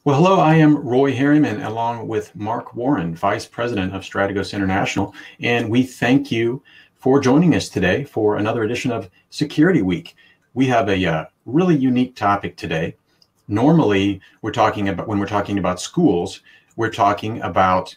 Well, hello, I am Roy Harriman along with Mark Warren, Vice President of Strategos International, and we thank you for joining us today for another edition of Security Week. We have a really unique topic today. Normally, when we're talking about schools, we're talking about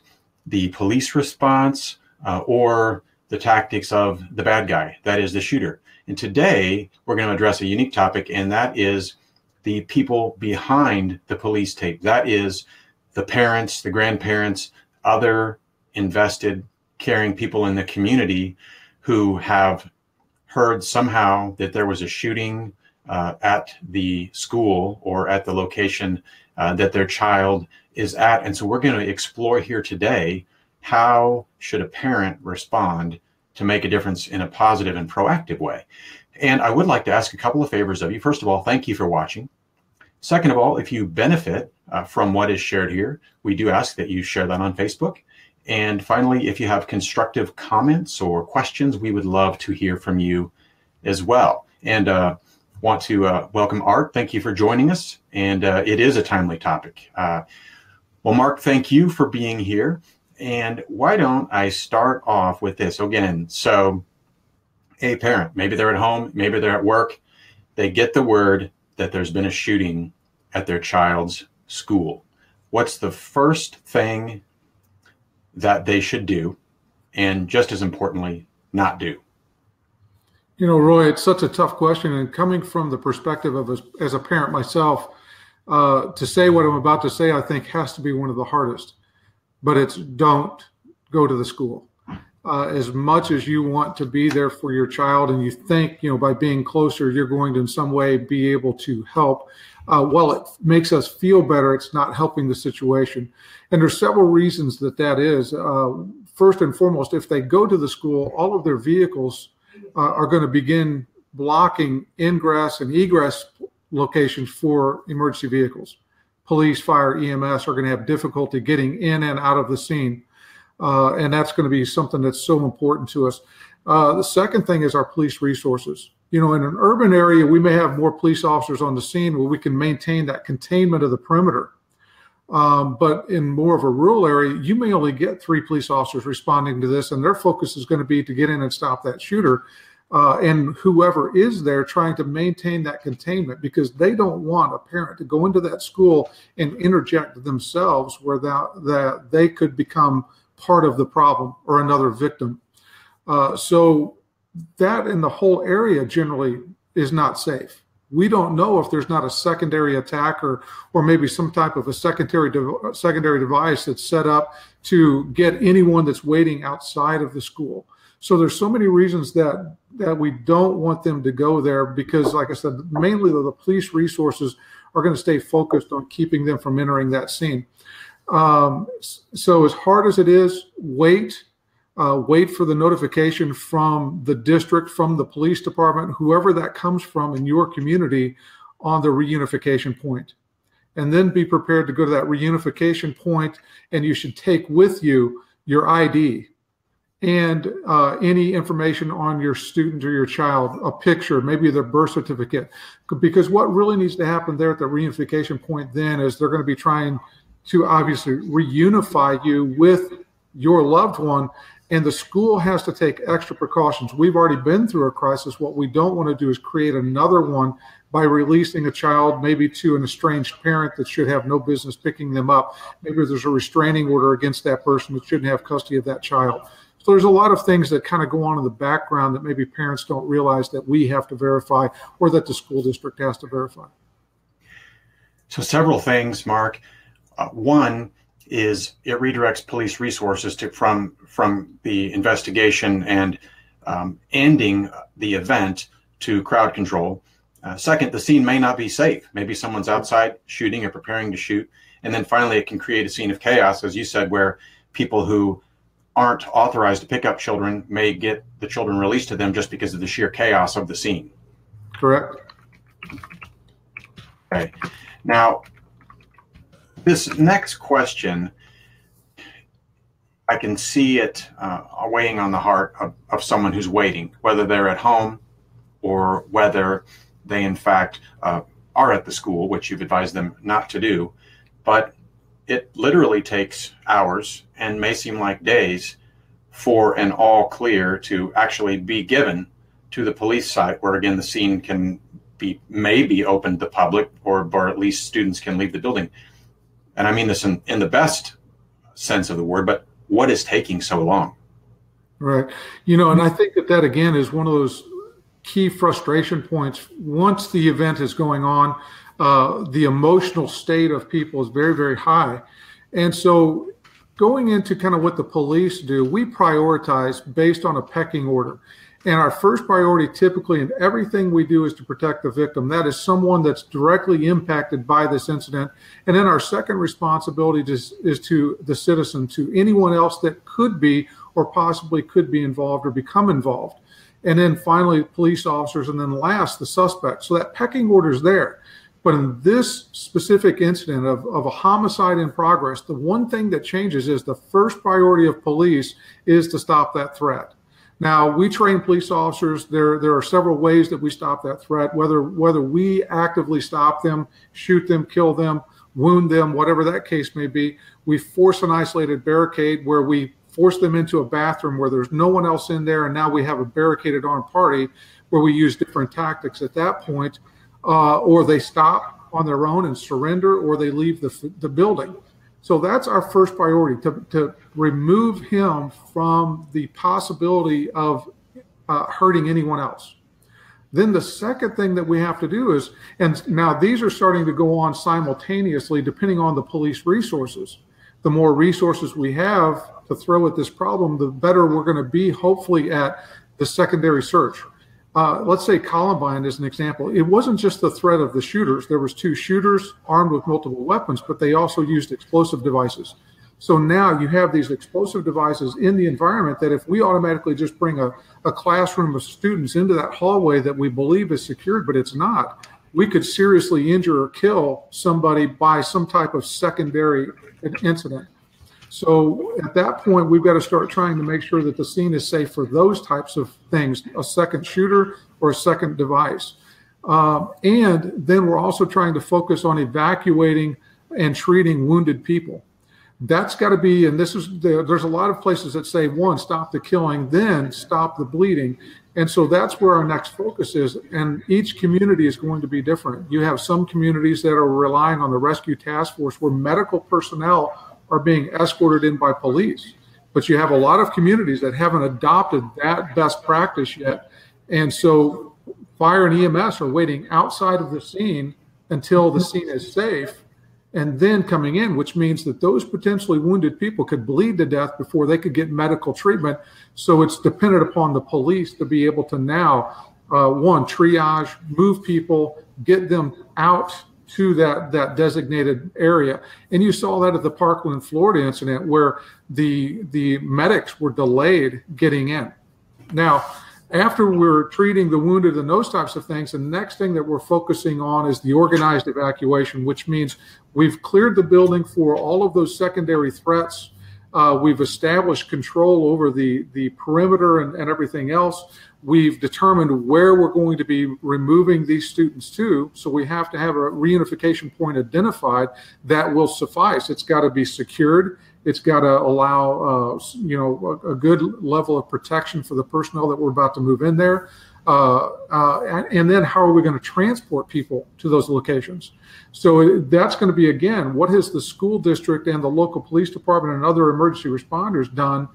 the police response or the tactics of the bad guy, that is the shooter. And today, we're going to address a unique topic, and that is the people behind the police tape. That is the parents, the grandparents, other invested, caring people in the community who have heard somehow that there was a shooting at the school or at the location that their child is at. And so we're going to explore here today, how should a parent respond to make a difference in a positive and proactive way? And I would like to ask a couple of favors of you. First of all, thank you for watching. Second of all, if you benefit from what is shared here, we do ask that you share that on Facebook. And finally, if you have constructive comments or questions, we would love to hear from you as well. And want to welcome Art. Thank you for joining us. And it is a timely topic. Well, Mark, thank you for being here. And why don't I start off with this again? So a parent, maybe they're at home, maybe they're at work, they get the word that there's been a shooting at their child's school. What's the first thing that they should do? And just as importantly, not do? You know, Roy, it's such a tough question. And coming from the perspective of as a parent myself, to say what I'm about to say, I think has to be one of the hardest. But it's don't go to the school. As much as you want to be there for your child and you think, by being closer, you're going to in some way be able to help. While it makes us feel better, it's not helping the situation. And there's several reasons that is. First and foremost, if they go to the school, all of their vehicles are going to begin blocking ingress and egress locations for emergency vehicles. Police, fire, EMS are going to have difficulty getting in and out of the scene. And that's going to be something that's so important to us. The second thing is our police resources. In an urban area, we may have more police officers on the scene where we can maintain that containment of the perimeter. But in more of a rural area, you may only get 3 police officers responding to this, and their focus is going to be to get in and stop that shooter. And whoever is there trying to maintain that containment, because they don't want a parent to go into that school and interject themselves where that they could become part of the problem or another victim. So that in the whole area generally is not safe. We don't know if there's not a secondary attack or maybe some type of a secondary device that's set up to get anyone that's waiting outside of the school. So there's so many reasons that we don't want them to go there, because like I said, mainly the police resources are going to stay focused on keeping them from entering that scene. So as hard as it is, wait for the notification from the district, from the police department, whoever that comes from in your community, on the reunification point. And then be prepared to go to that reunification point, and you should take with you your ID and any information on your student or your child, a picture, maybe their birth certificate. Because what really needs to happen there at the reunification point then is they're going to be trying to obviously reunify you with your loved one, and the school has to take extra precautions. We've already been through a crisis. What we don't want to do is create another one by releasing a child maybe to an estranged parent that should have no business picking them up. Maybe there's a restraining order against that person that shouldn't have custody of that child. So there's a lot of things that kind of go on in the background that maybe parents don't realize that we have to verify, or that the school district has to verify. So several things, Mark. One is it redirects police resources from the investigation and ending the event to crowd control. Second, the scene may not be safe. Maybe someone's outside shooting or preparing to shoot. And then finally, it can create a scene of chaos, as you said, where people who aren't authorized to pick up children may get the children released to them just because of the sheer chaos of the scene. Correct. Okay. Now, this next question, I can see it weighing on the heart of someone who's waiting, whether they're at home or whether they in fact are at the school, which you've advised them not to do. but it literally takes hours and may seem like days for an all clear to actually be given to the police site, where again the scene may be open to the public, or at least students can leave the building. And I mean this in the best sense of the word, but what is taking so long? Right. And I think that again is one of those key frustration points. Once the event is going on, the emotional state of people is very, very high. And so going into kind of what the police do, we prioritize based on a pecking order. And our first priority typically in everything we do is to protect the victim. That is someone that's directly impacted by this incident. And then our second responsibility is to the citizen, to anyone else that could be or possibly could be involved or become involved. And then finally, police officers, and then last, the suspect. So that pecking order is there. But in this specific incident of a homicide in progress, the one thing that changes is the first priority of police is to stop that threat. Now, we train police officers. There are several ways that we stop that threat, whether we actively stop them, shoot them, kill them, wound them, whatever that case may be. We force an isolated barricade where we force them into a bathroom where there's no one else in there, and now we have a barricaded armed party where we use different tactics at that point, or they stop on their own and surrender, or they leave the building. So that's our first priority, to remove him from the possibility of hurting anyone else. Then the second thing that we have to do is, and now these are starting to go on simultaneously depending on the police resources. The more resources we have to throw at this problem, the better we're going to be, hopefully, at the secondary search. Let's say Columbine is an example. It wasn't just the threat of the shooters. There was 2 shooters armed with multiple weapons, but they also used explosive devices. So now you have these explosive devices in the environment that if we automatically just bring a classroom of students into that hallway that we believe is secured, but it's not, we could seriously injure or kill somebody by some type of secondary incident. So at that point, we've got to start trying to make sure that the scene is safe for those types of things, a second shooter or a second device. And then we're also trying to focus on evacuating and treating wounded people. That's got to be, and there's a lot of places that say, 1, stop the killing, then stop the bleeding. And so that's where our next focus is. And each community is going to be different. You have some communities that are relying on the rescue task force where medical personnel are being escorted in by police. But you have a lot of communities that haven't adopted that best practice yet. And so fire and EMS are waiting outside of the scene until the scene is safe and then coming in, which means that those potentially wounded people could bleed to death before they could get medical treatment. So it's dependent upon the police to be able to now, 1, triage, move people, get them out to that designated area. And you saw that at the Parkland, Florida incident where the medics were delayed getting in. Now, after we're treating the wounded and those types of things, the next thing that we're focusing on is the organized evacuation, which means we've cleared the building for all of those secondary threats. We've established control over the perimeter and everything else. We've determined where we're going to be removing these students to. So we have to have a reunification point identified that will suffice. It's got to be secured. It's got to allow, a good level of protection for the personnel that we're about to move in there. And then how are we going to transport people to those locations? So that's going to be, again, what has the school district and the local police department and other emergency responders done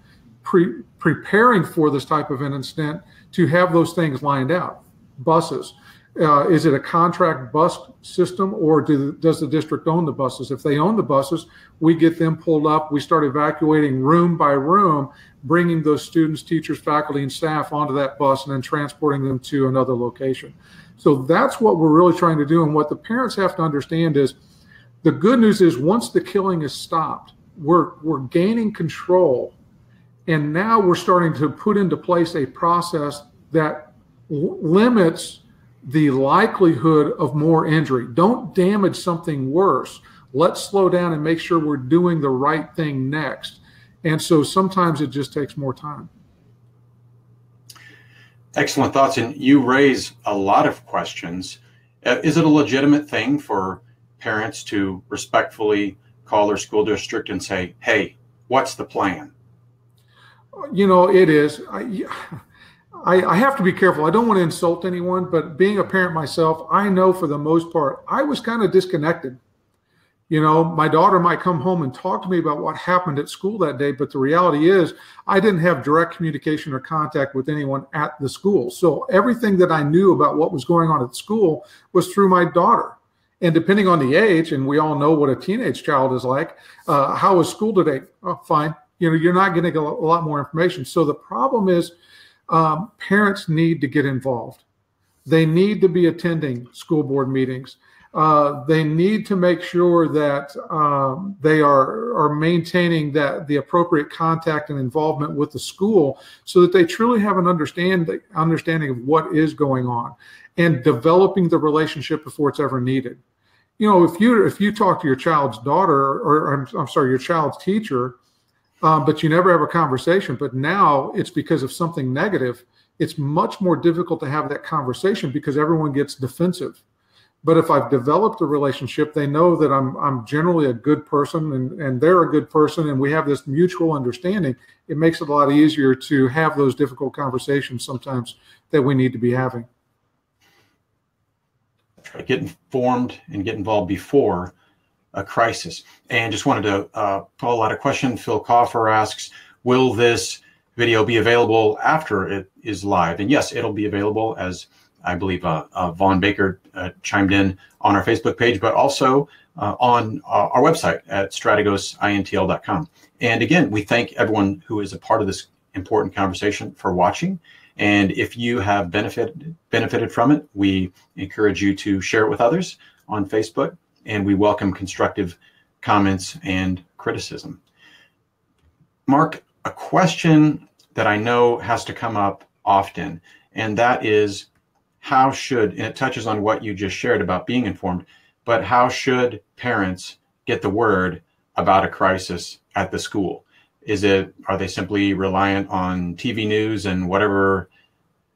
preparing for this type of an incident to have those things lined out? Buses. Is it a contract bus system, or does the district own the buses? If they own the buses, we get them pulled up. We start evacuating room by room, bringing those students, teachers, faculty, and staff onto that bus and then transporting them to another location. So that's what we're really trying to do. And what the parents have to understand is the good news is once the killing is stopped, we're gaining control. And now we're starting to put into place a process that limits the likelihood of more injury. Don't damage something worse. Let's slow down and make sure we're doing the right thing next. And so sometimes it just takes more time. Excellent thoughts. And you raise a lot of questions. Is it a legitimate thing for parents to respectfully call their school district and say, hey, what's the plan? It is. I have to be careful. I don't want to insult anyone, but being a parent myself, I know for the most part, I was kind of disconnected. My daughter might come home and talk to me about what happened at school that day, but the reality is I didn't have direct communication or contact with anyone at the school. So everything that I knew about what was going on at school was through my daughter. And depending on the age, and we all know what a teenage child is like, how was school today? Oh, fine. You're not getting a lot more information. So the problem is parents need to get involved. They need to be attending school board meetings. They need to make sure that they are maintaining the appropriate contact and involvement with the school so that they truly have an understanding of what is going on and developing the relationship before it's ever needed. If you talk to your child's daughter or your child's teacher, but you never have a conversation, but now it's because of something negative, it's much more difficult to have that conversation because everyone gets defensive. But if I've developed a relationship, they know that I'm generally a good person and they're a good person, and we have this mutual understanding. It makes it a lot easier to have those difficult conversations sometimes that we need to be having. Get informed and get involved before a crisis. And just wanted to call out a question. Phil Coffer asks, will this video be available after it is live? And yes, it'll be available, as I believe Vaughn Baker chimed in on our Facebook page, but also on our website at strategosintl.com. And again, we thank everyone who is a part of this important conversation for watching. And if you have benefited from it, we encourage you to share it with others on Facebook, and we welcome constructive comments and criticism. Mark, a question that I know has to come up often, and that is, how should, and it touches on what you just shared about being informed, but how should parents get the word about a crisis at the school? Are they simply reliant on TV news and whatever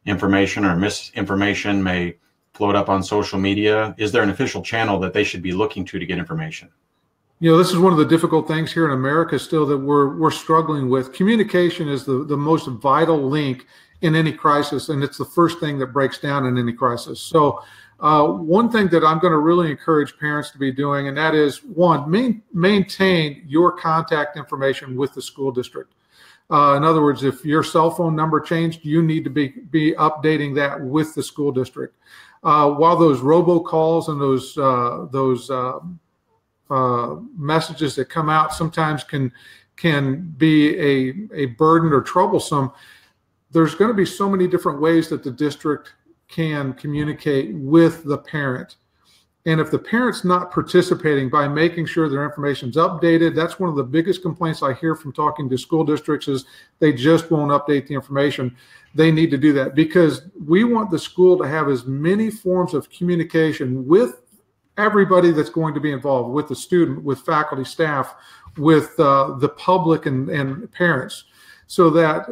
information or misinformation may float up on social media? Is there an official channel that they should be looking to get information? This is one of the difficult things here in America still that we're struggling with. Communication is the most vital link in any crisis, and it's the first thing that breaks down in any crisis. So one thing that I'm going to really encourage parents to be doing, and that is, one, maintain your contact information with the school district. In other words, if your cell phone number changed, you need to be updating that with the school district. While those robocalls and those messages that come out sometimes can be a burden or troublesome, there's going to be so many different ways that the district can communicate with the parent. And if the parent's not participating by making sure their information's updated, that's one of the biggest complaints I hear from talking to school districts is they just won't update the information. They need to do that because we want the school to have as many forms of communication with everybody that's going to be involved, with the student, with faculty, staff, with the public and parents, so that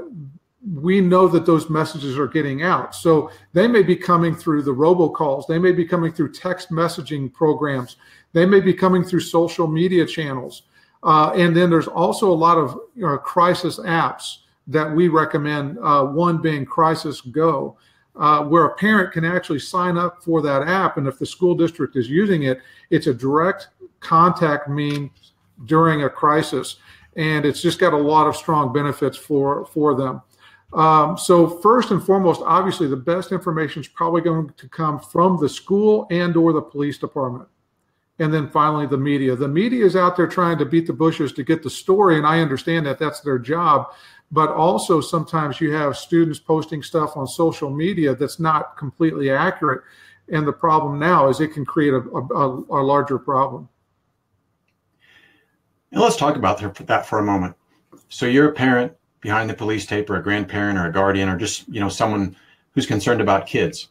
we know that those messages are getting out. So they may be coming through the robocalls. They may be coming through text messaging programs. They may be coming through social media channels. And then there's also a lot of crisis apps that we recommend, one being Crisis Go, where a parent can actually sign up for that app. And if the school district is using it, it's a direct contact means during a crisis. And it's just got a lot of strong benefits for them. So first and foremost, obviously, the best information is probably going to come from the school and or the police department. And then finally, the media. The media is out there trying to beat the bushes to get the story, and I understand that that's their job. But also sometimes you have students posting stuff on social media that's not completely accurate. And the problem now is it can create a larger problem. And let's talk about that for a moment. So you're a parent behind the police tape, or a grandparent, or a guardian, or just someone who's concerned about kids.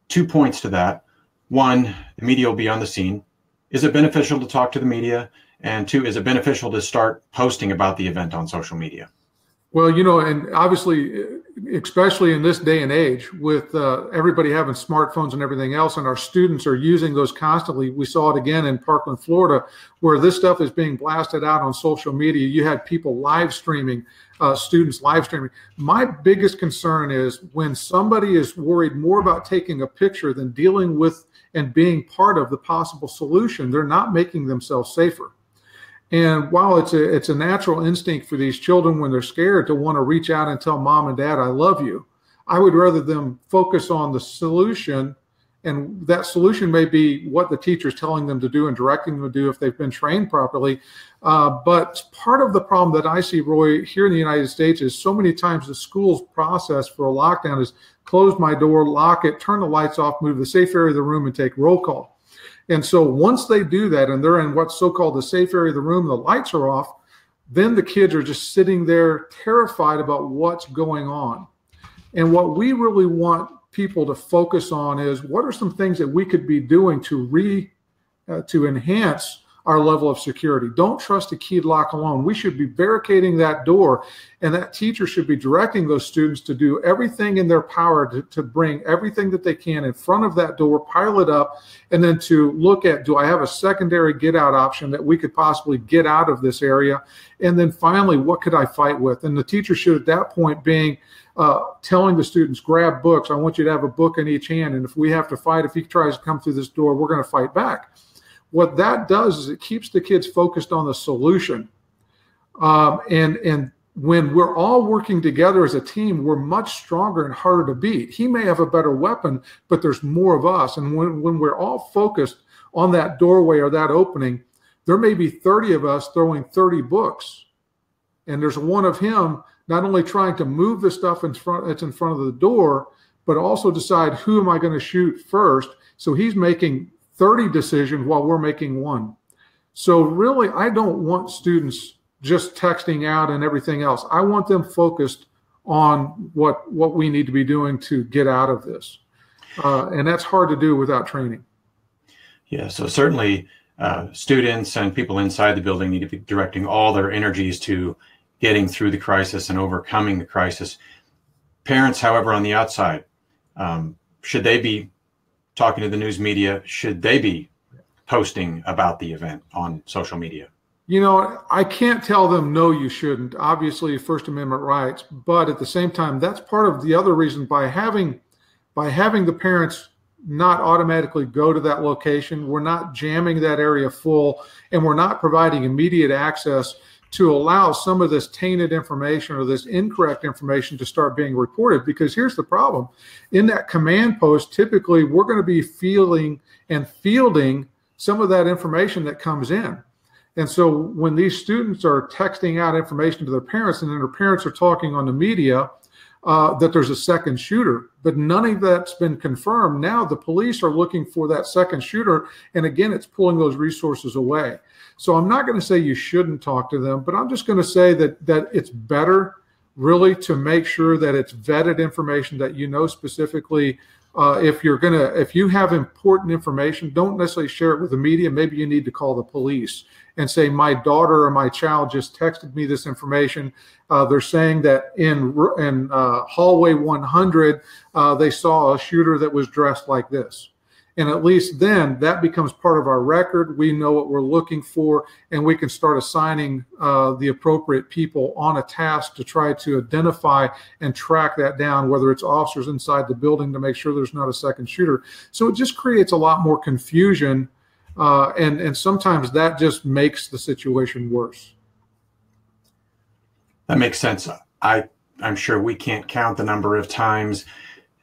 2 points to that. One, the media will be on the scene. Is it beneficial to talk to the media? And two, is it beneficial to start posting about the event on social media? Well, and obviously, especially in this day and age, with everybody having smartphones and everything else, and our students are using those constantly. We saw it again in Parkland, Florida, where this stuff is being blasted out on social media. You had people live streaming, students live streaming. My biggest concern is when somebody is worried more about taking a picture than dealing with and being part of the possible solution, they're not making themselves safer. And while it's a natural instinct for these children when they're scared to want to reach out and tell mom and dad, I love you, I would rather them focus on the solution. And that solution may be what the teacher's telling them to do and directing them to do if they've been trained properly. But part of the problem that I see, Roy, here in the United States is so many times the school's process for a lockdown is close my door, lock it, turn the lights off, move the safe area of the room, and take roll call. And so once they do that and they're in what's so-called the safe area of the room, the lights are off, then the kids are just sitting there terrified about what's going on. And what we really want people to focus on is what are some things that we could be doing to enhance our level of security. Don't trust a keyed lock alone. We should be barricading that door, and that teacher should be directing those students to do everything in their power to bring everything that they can in front of that door, pile it up, and then to look at, do I have a secondary get out option that we could possibly get out of this area? And then finally, what could I fight with? And the teacher should at that point being telling the students, grab books. I want you to have a book in each hand. And if we have to fight, if he tries to come through this door, we're going to fight back. What that does is it keeps the kids focused on the solution. And when we're all working together as a team, we're much stronger and harder to beat. He may have a better weapon, but there's more of us. And when we're all focused on that doorway or that opening, there may be 30 of us throwing 30 books. And there's one of him not only trying to move the stuff that's in front of the door, but also decide who am I going to shoot first. So he's making 30 decisions while we're making one. So really, I don't want students just texting out and everything else. I want them focused on what we need to be doing to get out of this. And that's hard to do without training. Yeah, so certainly students and people inside the building need to be directing all their energies to getting through the crisis and overcoming the crisis. Parents, however, on the outside, should they be talking to the news media? Should they be posting about the event on social media? I can't tell them, no, you shouldn't. Obviously, First Amendment rights. But at the same time, that's part of the other reason by having the parents not automatically go to that location, we're not jamming that area full, and we're not providing immediate access to allow some of this tainted information or this incorrect information to start being reported. Because here's the problem. In that command post, typically we're going to be fielding some of that information that comes in. And so when these students are texting out information to their parents, and then their parents are talking on the media that there's a second shooter, but none of that's been confirmed. Now the police are looking for that second shooter, and again, it's pulling those resources away. So I'm not going to say you shouldn't talk to them, but I'm just going to say that it's better really to make sure that it's vetted information, that specifically if you have important information, don't necessarily share it with the media. Maybe you need to call the police and say, my daughter or my child just texted me this information. They're saying that in hallway 100, they saw a shooter that was dressed like this. And at least then that becomes part of our record. We know what we're looking for, and we can start assigning the appropriate people on a task to try to identify and track that down, whether it's officers inside the building to make sure there's not a second shooter. So it just creates a lot more confusion, and sometimes that just makes the situation worse. That makes sense. I'm sure we can't count the number of times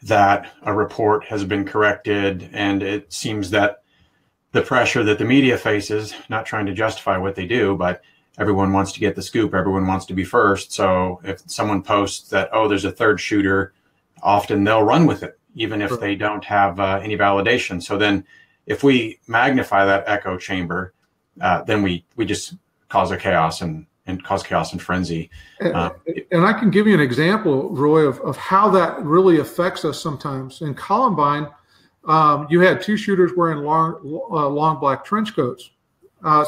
that a report has been corrected, and it seems that the pressure that the media faces, not trying to justify what they do, but everyone wants to get the scoop, everyone wants to be first. So if someone posts that, oh, there's a third shooter, often they'll run with it, even if they don't have any validation. So then if we magnify that echo chamber, then we just cause a chaos and cause chaos and frenzy. And I can give you an example, Roy, of how that really affects us sometimes. In Columbine, you had two shooters wearing long black trench coats.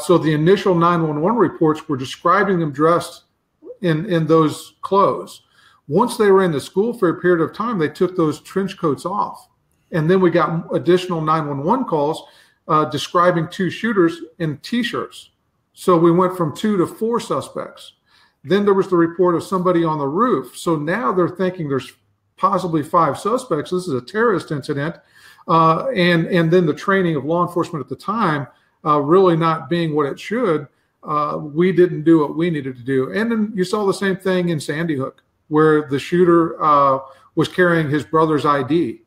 So the initial 911 reports were describing them dressed in those clothes. Once they were in the school for a period of time, they took those trench coats off. And then we got additional 911 calls describing 2 shooters in T-shirts. So we went from 2 to 4 suspects. Then there was the report of somebody on the roof. So now they're thinking there's possibly 5 suspects. This is a terrorist incident. And then the training of law enforcement at the time really not being what it should. We didn't do what we needed to do. And then you saw the same thing in Sandy Hook, where the shooter was carrying his brother's ID.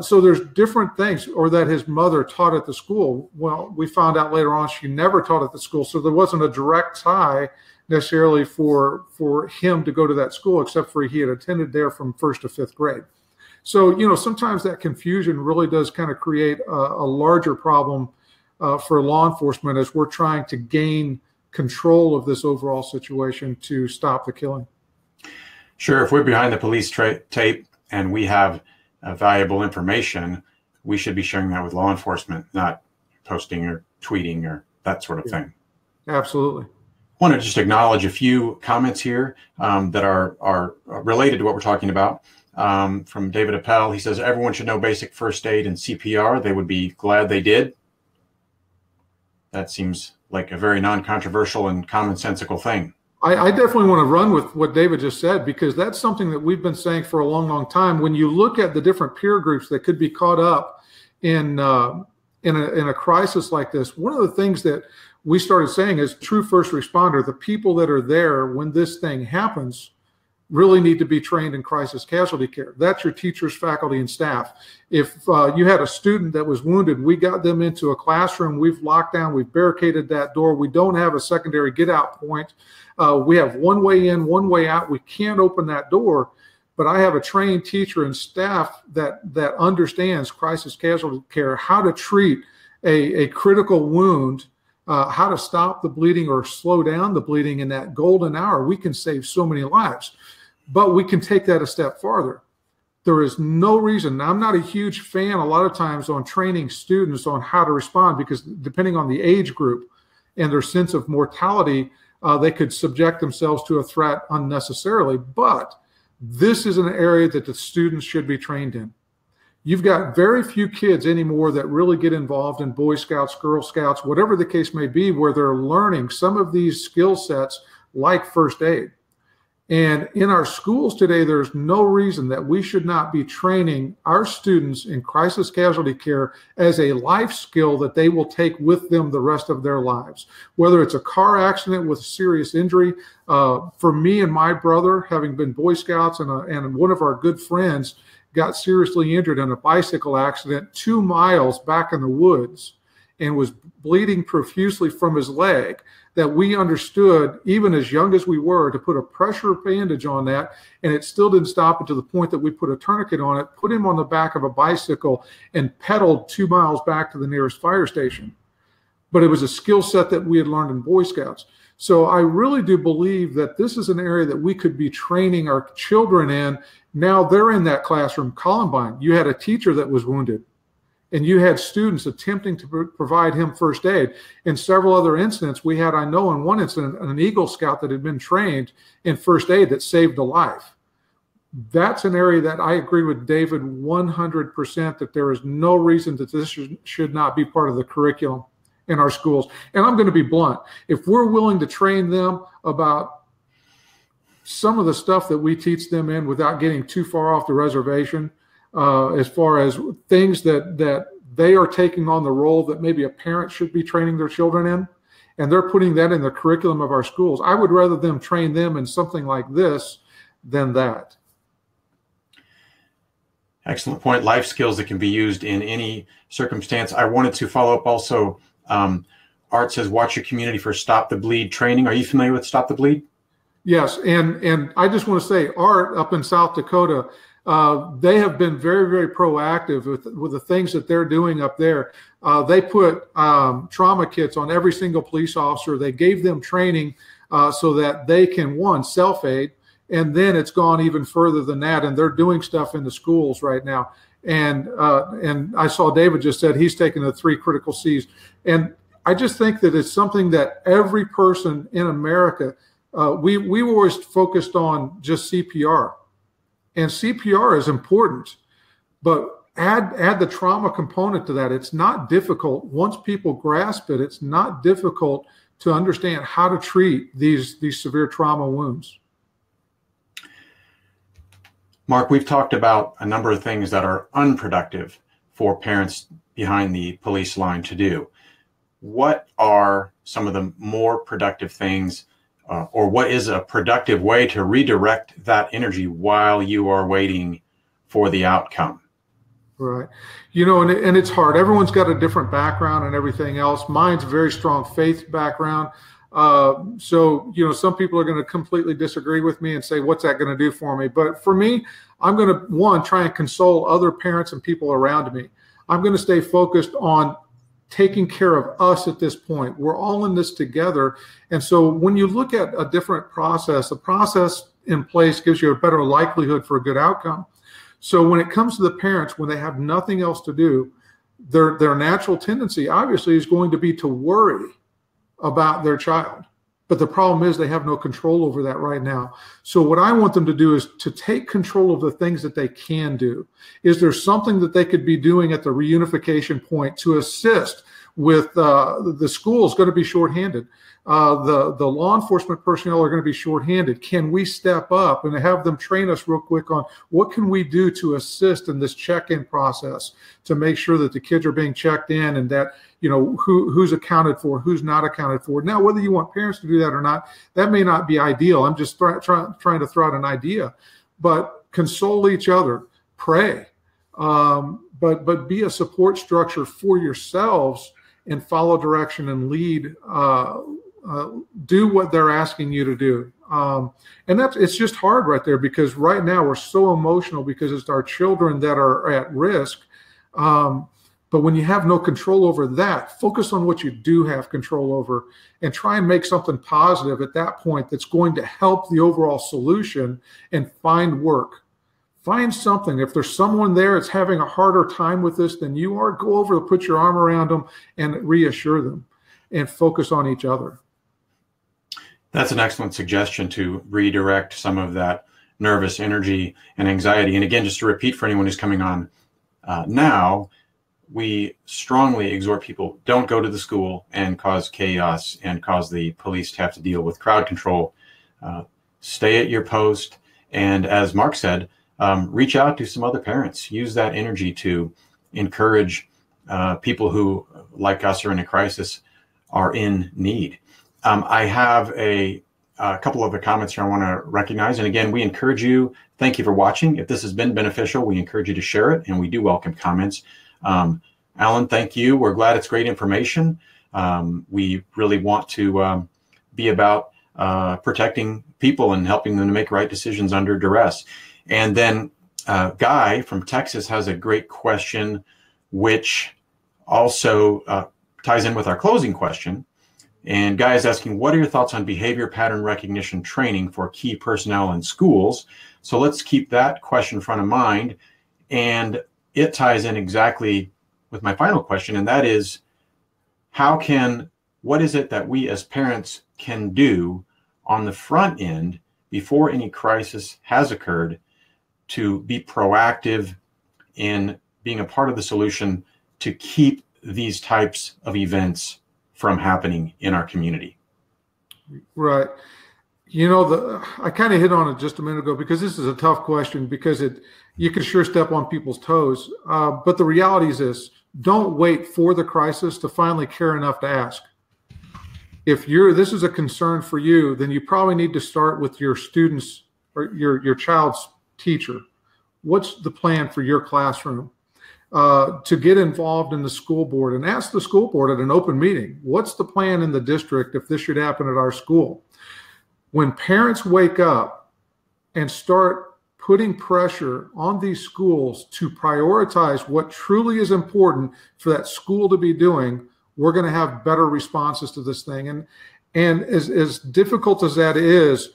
So there's different things, or that his mother taught at the school. Well, we found out later on she never taught at the school, so there wasn't a direct tie necessarily for him to go to that school, except for he had attended there from 1st to 5th grade. So, sometimes that confusion really does kind of create a larger problem for law enforcement as we're trying to gain control of this overall situation to stop the killing. Sure. If we're behind the police tape and we have valuable information, we should be sharing that with law enforcement, not posting or tweeting or that sort of thing. Absolutely. I want to just acknowledge a few comments here that are related to what we're talking about. From David Appel, he says, everyone should know basic first aid and CPR. They would be glad they did. That seems like a very non-controversial and commonsensical thing. I definitely want to run with what David just said, because that's something that we've been saying for a long, long time. When you look at the different peer groups that could be caught up in a crisis like this, one of the things that we started saying is true first responder, the people that are there when this thing happens, really need to be trained in crisis casualty care. That's your teachers, faculty, and staff. If you had a student that was wounded, we got them into a classroom, we've locked down, we've barricaded that door, we don't have a secondary get out point. We have one way in, one way out. We can't open that door, but I have a trained teacher and staff that understands crisis casualty care, how to treat a critical wound, how to stop the bleeding or slow down the bleeding in that golden hour. We can save so many lives. But we can take that a step farther. There is no reason. Now, I'm not a huge fan a lot of times on training students on how to respond, because depending on the age group and their sense of mortality, they could subject themselves to a threat unnecessarily. But this is an area that the students should be trained in. You've got very few kids anymore that really get involved in Boy Scouts, Girl Scouts, whatever the case may be, where they're learning some of these skill sets like first aid. And in our schools today, there's no reason that we should not be training our students in crisis casualty care as a life skill that they will take with them the rest of their lives. Whether it's a car accident with a serious injury, for me and my brother, having been Boy Scouts, and one of our good friends got seriously injured in a bicycle accident 2 miles back in the woods and was bleeding profusely from his leg, that we understood, even as young as we were, to put a pressure bandage on that, and it still didn't stop it, to the point that we put a tourniquet on it, put him on the back of a bicycle, and pedaled 2 miles back to the nearest fire station. But it was a skill set that we had learned in Boy Scouts. So I really do believe that this is an area that we could be training our children in. Now they're in that classroom. Columbine, you had a teacher that was wounded, and you had students attempting to provide him first aid. In several other incidents, we had, I know in one incident, an Eagle Scout that had been trained in first aid that saved a life. That's an area that I agree with David 100%, that there is no reason that this should not be part of the curriculum in our schools. And I'm going to be blunt. If we're willing to train them about some of the stuff that we teach them in without getting too far off the reservation, as far as things that they are taking on the role that maybe a parent should be training their children in, and they're putting that in the curriculum of our schools, I would rather them train them in something like this than that. Excellent point. Life skills that can be used in any circumstance. I wanted to follow up also. Art says, watch your community for Stop the Bleed training. Are you familiar with Stop the Bleed? Yes. And I just want to say, Art up in South Dakota, they have been very, very proactive with the things that they're doing up there. They put trauma kits on every single police officer. They gave them training so that they can, one, self-aid, and then it's gone even further than that. And they're doing stuff in the schools right now. And I saw David just said he's taken the 3 critical C's. And I just think that it's something that every person in America we were always focused on just CPR, and CPR is important, but add the trauma component to that. It's not difficult. Once people grasp it, it's not difficult to understand how to treat these severe trauma wounds. Mark, we've talked about a number of things that are unproductive for parents behind the police line to do. What are some of the more productive things, or what is a productive way to redirect that energy while you are waiting for the outcome? Right. You know, and it's hard. Everyone's got a different background and everything else. Mine's a very strong faith background. So, you know, some people are going to completely disagree with me and say, what's that going to do for me? But for me, I'm going to, one, try and console other parents and people around me. I'm going to stay focused on taking care of us at this point. We're all in this together. And so when you look at a different process, a process in place gives you a better likelihood for a good outcome. So when it comes to the parents, when they have nothing else to do, their natural tendency obviously is going to be to worry about their child. But the problem is they have no control over that right now. So what I want them to do is to take control of the things that they can do. Is there something that they could be doing at the reunification point to assist with the school is going to be shorthanded. The law enforcement personnel are going to be shorthanded. Can we step up and have them train us real quick on what can we do to assist in this check-in process to make sure that the kids are being checked in and that, you know, who's accounted for, who's not accounted for. Now, whether you want parents to do that or not, that may not be ideal. I'm just trying to throw out an idea. But console each other, pray, but be a support structure for yourselves and follow direction and lead. Do what they're asking you to do. And it's just hard right there because right now we're so emotional because it's our children that are at risk. But when you have no control over that, focus on what you do have control over and try and make something positive at that point that's going to help the overall solution and find work. Find something. If there's someone there that's having a harder time with this than you are, go over, put your arm around them and reassure them and focus on each other. That's an excellent suggestion to redirect some of that nervous energy and anxiety. And again, just to repeat for anyone who's coming on now, we strongly exhort people, don't go to the school and cause chaos and cause the police to have to deal with crowd control. Stay at your post. And as Mark said, reach out to some other parents. Use that energy to encourage people who, like us, are in a crisis, are in need. I have a couple of the comments here I want to recognize. And again, we encourage you, thank you for watching. If this has been beneficial, we encourage you to share it, and we do welcome comments. Alan, thank you. We're glad it's great information. We really want to be about protecting people and helping them to make right decisions under duress. And then Guy from Texas has a great question, which also ties in with our closing question. And Guy is asking, what are your thoughts on behavior pattern recognition training for key personnel in schools? So let's keep that question front of mind. And it ties in exactly with my final question, and that is, what is it that we as parents can do on the front end before any crisis has occurred to be proactive in being a part of the solution to keep these types of events from happening in our community? Right. You know, I kind of hit on it just a minute ago because this is a tough question because you can sure step on people's toes. But the reality is this: don't wait for the crisis to finally care enough to ask. If this is a concern for you, then you probably need to start with your students or your child's teacher. What's the plan for your classroom? To get involved in the school board and ask the school board at an open meeting, what's the plan in the district if this should happen at our school? When parents wake up and start putting pressure on these schools to prioritize what truly is important for that school to be doing, we're going to have better responses to this thing. And as difficult as that is,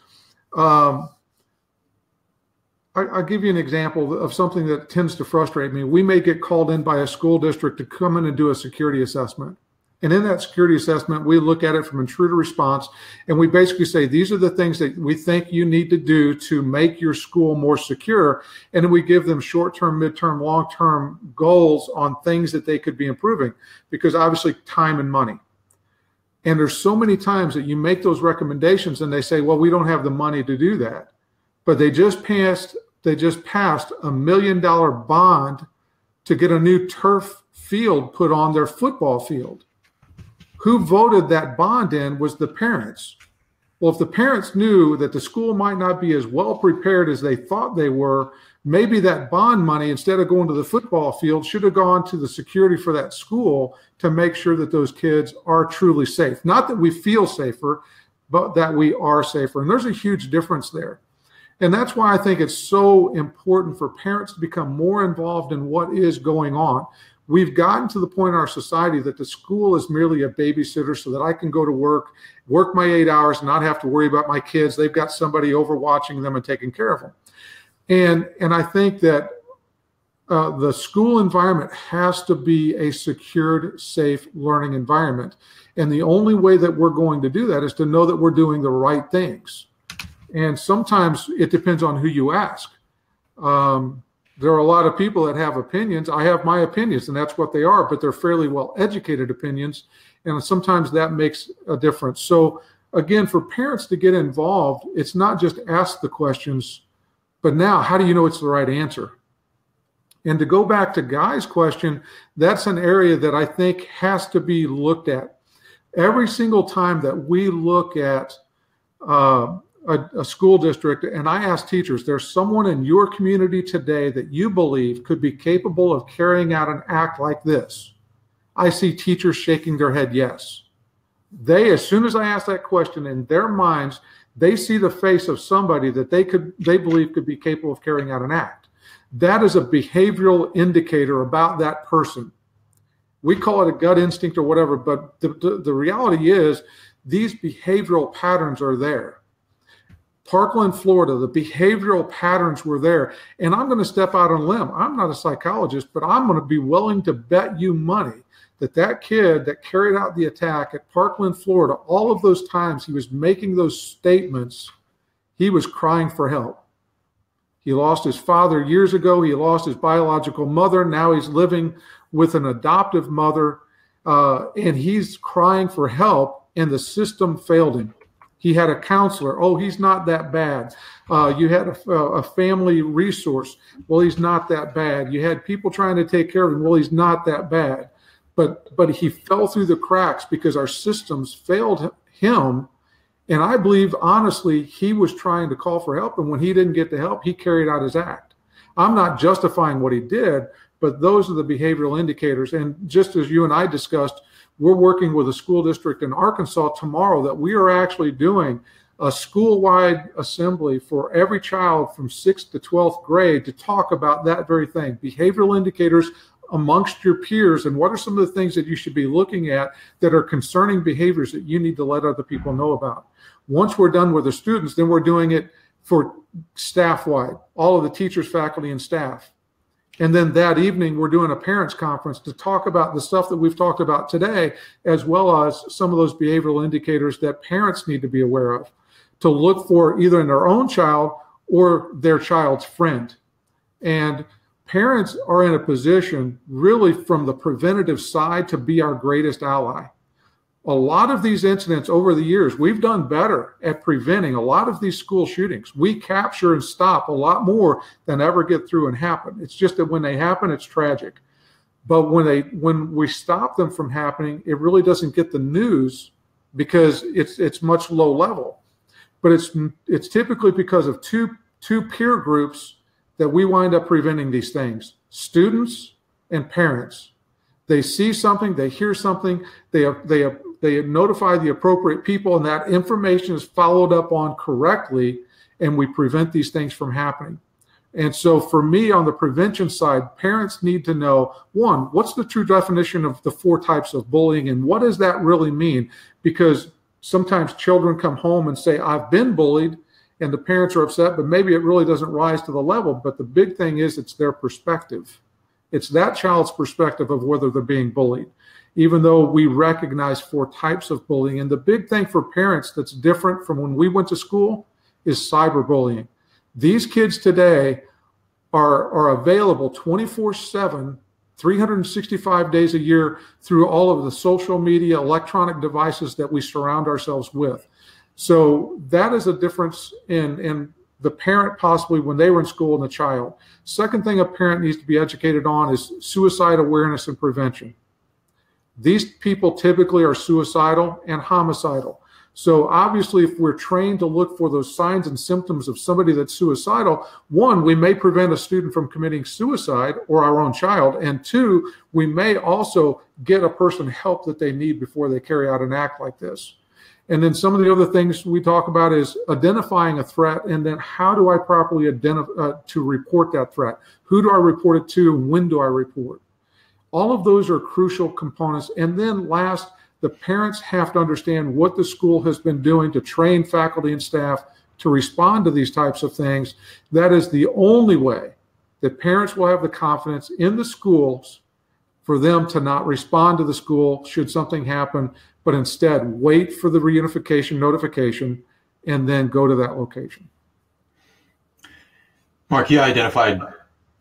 I'll give you an example of something that tends to frustrate me. We may get called in by a school district to come in and do a security assessment. And in that security assessment, we look at it from intruder response, and we basically say, these are the things that we think you need to do to make your school more secure. And then we give them short-term, midterm, long-term goals on things that they could be improving, because obviously time and money. And there's so many times that you make those recommendations and they say, well, we don't have the money to do that. But they just passed $1 million bond to get a new turf field put on their football field. Who voted that bond in was the parents. Well, if the parents knew that the school might not be as well prepared as they thought they were, maybe that bond money, instead of going to the football field, should have gone to the security for that school to make sure that those kids are truly safe. Not that we feel safer, but that we are safer. And there's a huge difference there. And that's why I think it's so important for parents to become more involved in what is going on. We've gotten to the point in our society that the school is merely a babysitter so that I can go to work my 8 hours, and not have to worry about my kids. They've got somebody over watching them and taking care of them. And I think that the school environment has to be a secured, safe learning environment. And the only way that we're going to do that is to know that we're doing the right things. And sometimes it depends on who you ask. There are a lot of people that have opinions. I have my opinions, and that's what they are, but they're fairly well-educated opinions, and sometimes that makes a difference. So again, for parents to get involved, it's not just ask the questions, but now, how do you know it's the right answer? And to go back to Guy's question, that's an area that I think has to be looked at. Every single time that we look at a school district, and I ask teachers, there's someone in your community today that you believe could be capable of carrying out an act like this? I see teachers shaking their head yes. As soon as I ask that question, in their minds, they see the face of somebody that they believe could be capable of carrying out an act. That is a behavioral indicator about that person. We call it a gut instinct or whatever, but the reality is these behavioral patterns are there. Parkland, Florida, the behavioral patterns were there. And I'm going to step out on a limb. I'm not a psychologist, but I'm going to be willing to bet you money that kid that carried out the attack at Parkland, Florida, all of those times he was making those statements, he was crying for help. He lost his father years ago. He lost his biological mother. Now he's living with an adoptive mother, and he's crying for help, and the system failed him. He had a counselor. Oh, he's not that bad. You had a family resource. Well, he's not that bad. You had people trying to take care of him. Well, he's not that bad. But he fell through the cracks because our systems failed him. And I believe, honestly, he was trying to call for help. And when he didn't get the help, he carried out his act. I'm not justifying what he did, but those are the behavioral indicators. And just as you and I discussed, we're working with a school district in Arkansas tomorrow that we are actually doing a school-wide assembly for every child from 6th to 12th grade to talk about that very thing, behavioral indicators amongst your peers, and what are some of the things that you should be looking at that are concerning behaviors that you need to let other people know about. Once we're done with the students, then we're doing it for staff-wide, all of the teachers, faculty, and staff. And then that evening, we're doing a parents conference to talk about the stuff that we've talked about today, as well as some of those behavioral indicators that parents need to be aware of, to look for either in their own child or their child's friend. And parents are in a position, really from the preventative side, to be our greatest ally. A lot of these incidents over the years, we've done better at preventing a lot of these school shootings. We capture and stop a lot more than ever get through and happen. It's just that when they happen, it's tragic. But when we stop them from happening, it really doesn't get the news because it's much low level. But it's typically because of two peer groups that we wind up preventing these things: students and parents. They see something, they hear something, they notify the appropriate people, and that information is followed up on correctly, and we prevent these things from happening. And so for me, on the prevention side, parents need to know, one, what's the true definition of the 4 types of bullying, and what does that really mean? Because sometimes children come home and say, I've been bullied, and the parents are upset, but maybe it really doesn't rise to the level. But the big thing is it's their perspective. It's that child's perspective of whether they're being bullied. even though we recognize 4 types of bullying. And the big thing for parents that's different from when we went to school is cyberbullying. These kids today are available 24/7, 365 days a year through all of the social media, electronic devices that we surround ourselves with. So that is a difference in the parent possibly when they were in school and the child. Second thing a parent needs to be educated on is suicide awareness and prevention. These people typically are suicidal and homicidal. So obviously, if we're trained to look for those signs and symptoms of somebody that's suicidal, 1, we may prevent a student from committing suicide or our own child. And 2, we may also get a person help that they need before they carry out an act like this. And then some of the other things we talk about is identifying a threat, and then how do I properly identify to report that threat? Who do I report it to, and when do I report? All of those are crucial components. And then last, the parents have to understand what the school has been doing to train faculty and staff to respond to these types of things. That is the only way that parents will have the confidence in the schools for them to not respond to the school should something happen, but instead wait for the reunification notification and then go to that location. Mark, you identified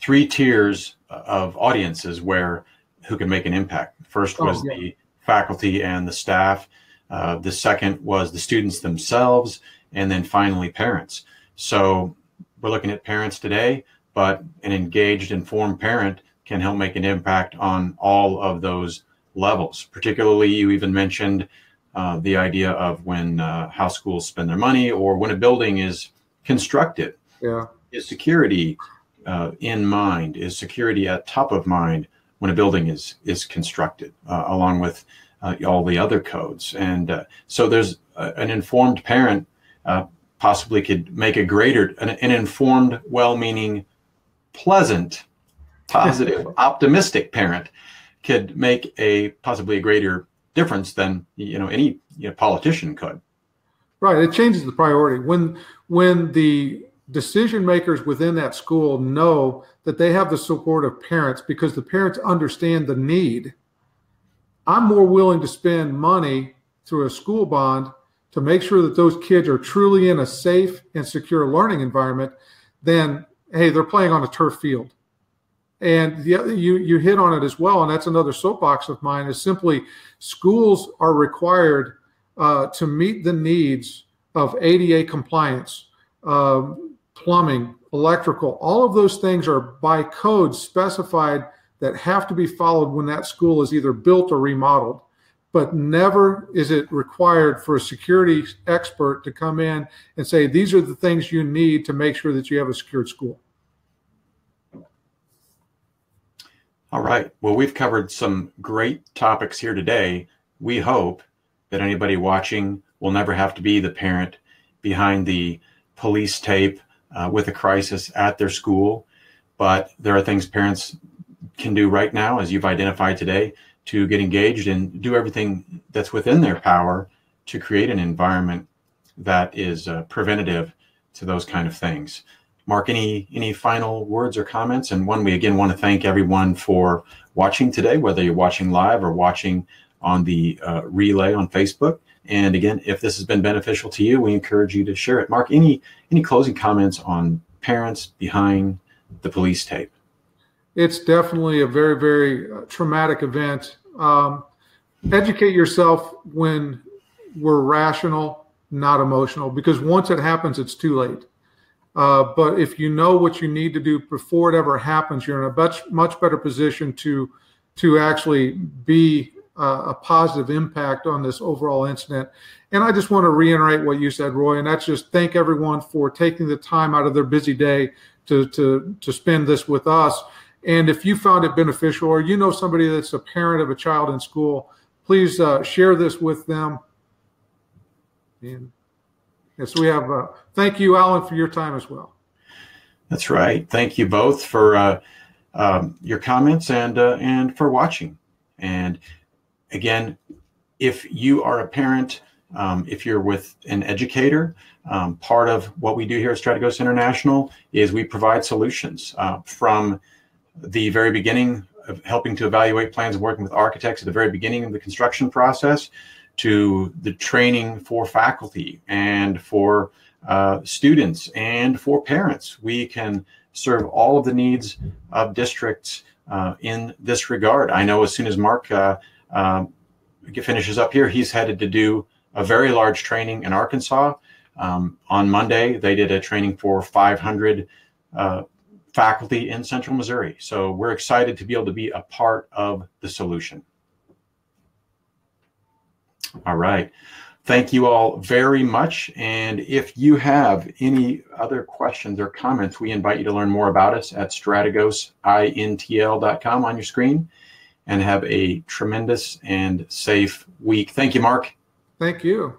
3 tiers of audiences who can make an impact. First was the faculty and the staff. The second was the students themselves, and then finally parents. So we're looking at parents today, but an engaged, informed parent can help make an impact on all of those levels. Particularly, you even mentioned the idea of how schools spend their money, or when a building is constructed. Yeah. Is security in mind? Is security at top of mind when a building is constructed, along with all the other codes? And so there's an informed parent possibly could make an informed, well-meaning, pleasant, positive, optimistic parent could make possibly a greater difference than any politician could. Right. It changes the priority. When the decision makers within that school know that they have the support of parents because the parents understand the need, I'm more willing to spend money through a school bond to make sure that those kids are truly in a safe and secure learning environment than, hey, they're playing on a turf field. And you hit on it as well, and that's another soapbox of mine, is simply schools are required to meet the needs of ADA compliance, plumbing, electrical. All of those things are by code specified that have to be followed when that school is either built or remodeled. But never is it required for a security expert to come in and say, these are the things you need to make sure that you have a secured school. All right. Well, we've covered some great topics here today. We hope that anybody watching will never have to be the parent behind the police tape with a crisis at their school. But there are things parents can do right now, as you've identified today, to get engaged and do everything that's within their power to create an environment that is preventative to those kind of things. Mark, any final words or comments? And one, we again want to thank everyone for watching today, whether you're watching live or watching on the relay on Facebook. And again, if this has been beneficial to you, we encourage you to share it. Mark, any closing comments on parents behind the police tape? It's definitely a very, very traumatic event. Educate yourself when we're rational, not emotional, because once it happens, it's too late. But if you know what you need to do before it ever happens, you're in a much better position to actually be a positive impact on this overall incident. And I just want to reiterate what you said, Roy, and that's just thank everyone for taking the time out of their busy day to spend this with us. And if you found it beneficial, or you know somebody that's a parent of a child in school, please share this with them. And yes, we have. Thank you, Alan, for your time as well. That's right. Thank you both for your comments and for watching. And again, if you are a parent, if you're with an educator, part of what we do here at Strategos International is we provide solutions from the very beginning helping to evaluate plans and working with architects at the very beginning of the construction process, to the training for faculty and for students and for parents. We can serve all of the needs of districts in this regard. I know as soon as Mark finishes up here, he's headed to do a very large training in Arkansas. On Monday, they did a training for 500 faculty in Central Missouri. So we're excited to be able to be a part of the solution. All right. Thank you all very much. And if you have any other questions or comments, we invite you to learn more about us at strategosintl.com on your screen, and have a tremendous and safe week. Thank you, Mark. Thank you.